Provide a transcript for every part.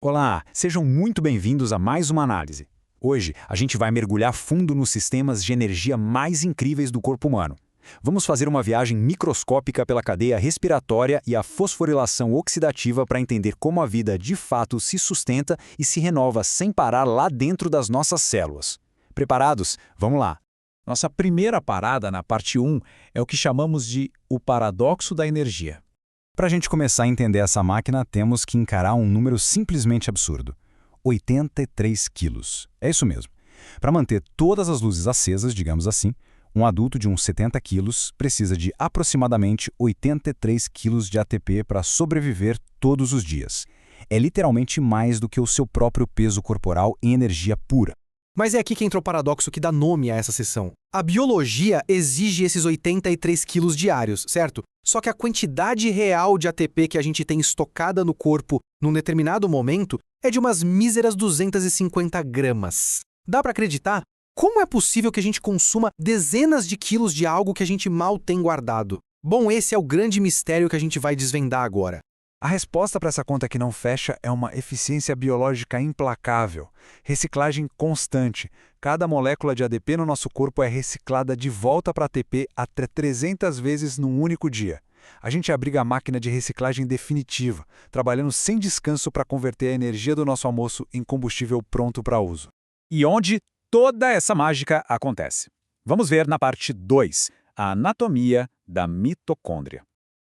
Olá, sejam muito bem-vindos a mais uma análise. Hoje, a gente vai mergulhar fundo nos sistemas de energia mais incríveis do corpo humano. Vamos fazer uma viagem microscópica pela cadeia respiratória e a fosforilação oxidativa para entender como a vida de fato se sustenta e se renova sem parar lá dentro das nossas células. Preparados? Vamos lá! Nossa primeira parada na parte 1 é o que chamamos de o paradoxo da energia. Para a gente começar a entender essa máquina, temos que encarar um número simplesmente absurdo. 83 quilos. É isso mesmo. Para manter todas as luzes acesas, digamos assim, um adulto de uns 70 quilos precisa de aproximadamente 83 quilos de ATP para sobreviver todos os dias. É literalmente mais do que o seu próprio peso corporal em energia pura. Mas é aqui que entra o paradoxo que dá nome a essa sessão. A biologia exige esses 83 quilos diários, certo? Só que a quantidade real de ATP que a gente tem estocada no corpo num determinado momento é de umas míseras 250 gramas. Dá para acreditar? Como é possível que a gente consuma dezenas de quilos de algo que a gente mal tem guardado? Bom, esse é o grande mistério que a gente vai desvendar agora. A resposta para essa conta que não fecha é uma eficiência biológica implacável, reciclagem constante. Cada molécula de ADP no nosso corpo é reciclada de volta para ATP até 300 vezes num único dia. A gente abriga a máquina de reciclagem definitiva, trabalhando sem descanso para converter a energia do nosso almoço em combustível pronto para uso. E onde toda essa mágica acontece? Vamos ver na parte 2, a anatomia da mitocôndria.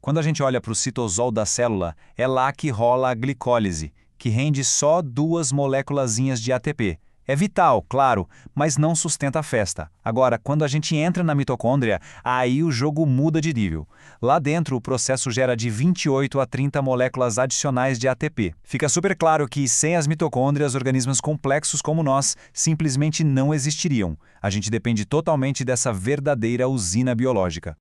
Quando a gente olha para o citosol da célula, é lá que rola a glicólise, que rende só 2 moléculazinhas de ATP. É vital, claro, mas não sustenta a festa. Agora, quando a gente entra na mitocôndria, aí o jogo muda de nível. Lá dentro, o processo gera de 28 a 30 moléculas adicionais de ATP. Fica super claro que, sem as mitocôndrias, organismos complexos como nós simplesmente não existiriam. A gente depende totalmente dessa verdadeira usina biológica.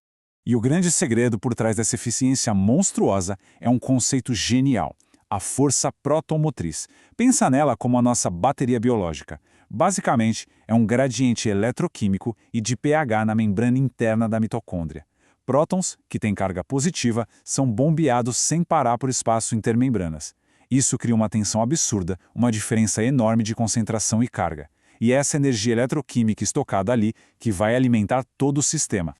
E o grande segredo por trás dessa eficiência monstruosa é um conceito genial: a força protomotriz. Pensa nela como a nossa bateria biológica. Basicamente, é um gradiente eletroquímico e de pH na membrana interna da mitocôndria. Prótons, que têm carga positiva, são bombeados sem parar por espaço intermembranas. Isso cria uma tensão absurda, uma diferença enorme de concentração e carga. E é essa energia eletroquímica estocada ali que vai alimentar todo o sistema.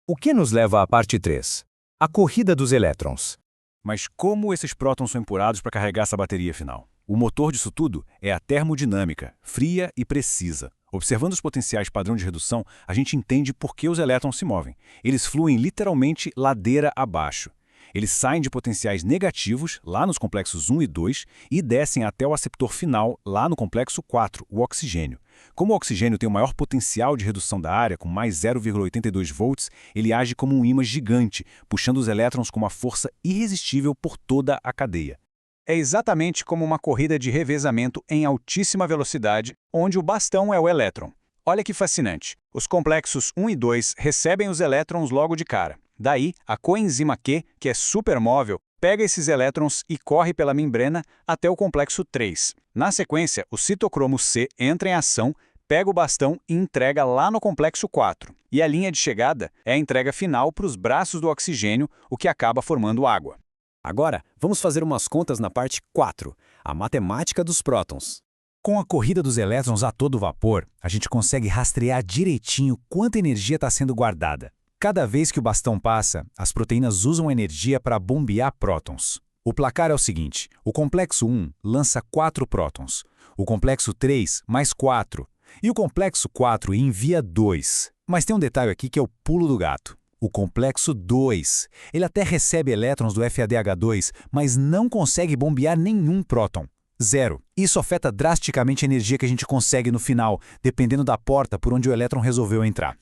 O que nos leva à parte 3? A corrida dos elétrons. Mas como esses prótons são empurrados para carregar essa bateria final? O motor disso tudo é a termodinâmica, fria e precisa. Observando os potenciais padrão de redução, a gente entende por que os elétrons se movem. Eles fluem literalmente ladeira abaixo. Eles saem de potenciais negativos, lá nos complexos 1 e 2, e descem até o aceptor final, lá no complexo 4, o oxigênio. Como o oxigênio tem o maior potencial de redução da área, com mais 0,82 volts, ele age como um ímã gigante, puxando os elétrons com uma força irresistível por toda a cadeia. É exatamente como uma corrida de revezamento em altíssima velocidade, onde o bastão é o elétron. Olha que fascinante. Os complexos 1 e 2 recebem os elétrons logo de cara. Daí, a coenzima Q, que é supermóvel, pega esses elétrons e corre pela membrana até o complexo 3. Na sequência, o citocromo C entra em ação, pega o bastão e entrega lá no complexo 4. E a linha de chegada é a entrega final para os braços do oxigênio, o que acaba formando água. Agora, vamos fazer umas contas na parte 4, a matemática dos prótons. Com a corrida dos elétrons a todo vapor, a gente consegue rastrear direitinho quanta energia está sendo guardada. Cada vez que o bastão passa, as proteínas usam energia para bombear prótons. O placar é o seguinte: o complexo 1 lança 4 prótons, o complexo 3 mais 4, e o complexo 4 envia 2. Mas tem um detalhe aqui que é o pulo do gato. O complexo 2, ele até recebe elétrons do FADH2, mas não consegue bombear nenhum próton. Zero. Isso afeta drasticamente a energia que a gente consegue no final, dependendo da porta por onde o elétron resolveu entrar.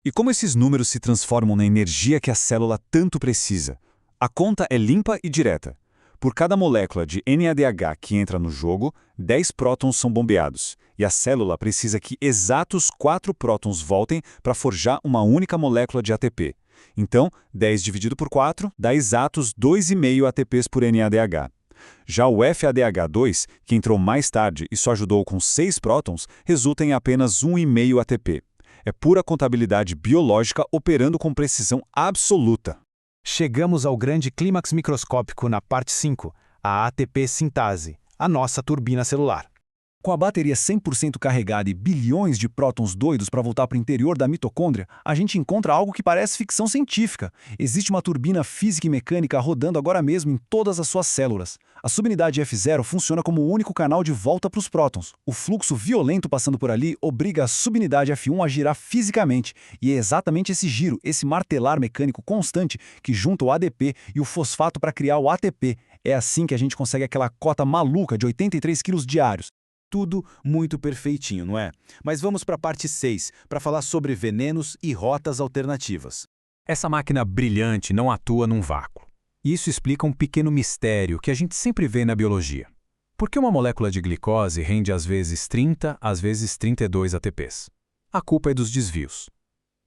E como esses números se transformam na energia que a célula tanto precisa? A conta é limpa e direta. Por cada molécula de NADH que entra no jogo, 10 prótons são bombeados, e a célula precisa que exatos 4 prótons voltem para forjar uma única molécula de ATP. Então, 10 dividido por 4 dá exatos 2,5 ATPs por NADH. Já o FADH2, que entrou mais tarde e só ajudou com 6 prótons, resulta em apenas 1,5 ATP. É pura contabilidade biológica operando com precisão absoluta. Chegamos ao grande clímax microscópico na parte 5, a ATP sintase, a nossa turbina celular. Com a bateria 100% carregada e bilhões de prótons doidos para voltar para o interior da mitocôndria, a gente encontra algo que parece ficção científica. Existe uma turbina física e mecânica rodando agora mesmo em todas as suas células. A subunidade F0 funciona como o único canal de volta para os prótons. O fluxo violento passando por ali obriga a subunidade F1 a girar fisicamente. E é exatamente esse giro, esse martelar mecânico constante, que junta o ADP e o fosfato para criar o ATP. É assim que a gente consegue aquela cota maluca de 83 quilos diários. Tudo muito perfeitinho, não é? Mas vamos para a parte 6, para falar sobre venenos e rotas alternativas. Essa máquina brilhante não atua num vácuo. Isso explica um pequeno mistério que a gente sempre vê na biologia. Por que uma molécula de glicose rende às vezes 30, às vezes 32 ATPs? A culpa é dos desvios.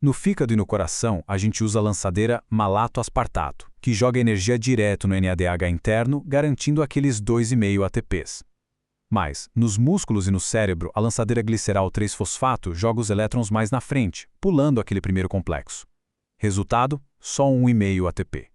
No fígado e no coração, a gente usa a lançadeira malato-aspartato, que joga energia direto no NADH interno, garantindo aqueles 2,5 ATPs. Mas, nos músculos e no cérebro, a lançadeira gliceral 3-fosfato joga os elétrons mais na frente, pulando aquele primeiro complexo. Resultado, só 1,5 ATP.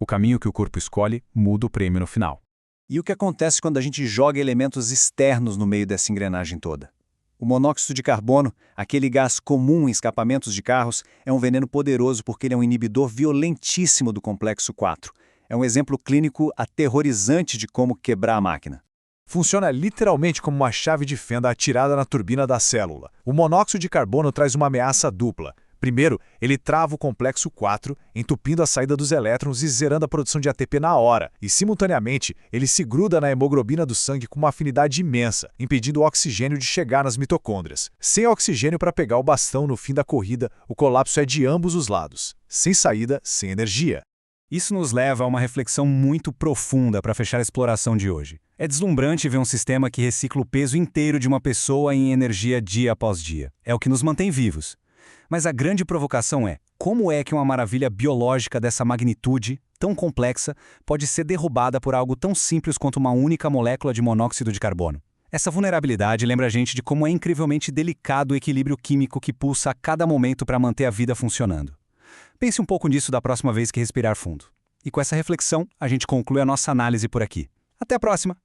O caminho que o corpo escolhe muda o prêmio no final. E o que acontece quando a gente joga elementos externos no meio dessa engrenagem toda? O monóxido de carbono, aquele gás comum em escapamentos de carros, é um veneno poderoso porque ele é um inibidor violentíssimo do complexo 4. É um exemplo clínico aterrorizante de como quebrar a máquina. Funciona literalmente como uma chave de fenda atirada na turbina da célula. O monóxido de carbono traz uma ameaça dupla. Primeiro, ele trava o complexo 4, entupindo a saída dos elétrons e zerando a produção de ATP na hora. E, simultaneamente, ele se gruda na hemoglobina do sangue com uma afinidade imensa, impedindo o oxigênio de chegar nas mitocôndrias. Sem oxigênio para pegar o bastão no fim da corrida, o colapso é de ambos os lados. Sem saída, sem energia. Isso nos leva a uma reflexão muito profunda para fechar a exploração de hoje. É deslumbrante ver um sistema que recicla o peso inteiro de uma pessoa em energia dia após dia. É o que nos mantém vivos. Mas a grande provocação é, como é que uma maravilha biológica dessa magnitude, tão complexa, pode ser derrubada por algo tão simples quanto uma única molécula de monóxido de carbono? Essa vulnerabilidade lembra a gente de como é incrivelmente delicado o equilíbrio químico que pulsa a cada momento para manter a vida funcionando. Pense um pouco nisso da próxima vez que respirar fundo. E com essa reflexão, a gente conclui a nossa análise por aqui. Até a próxima!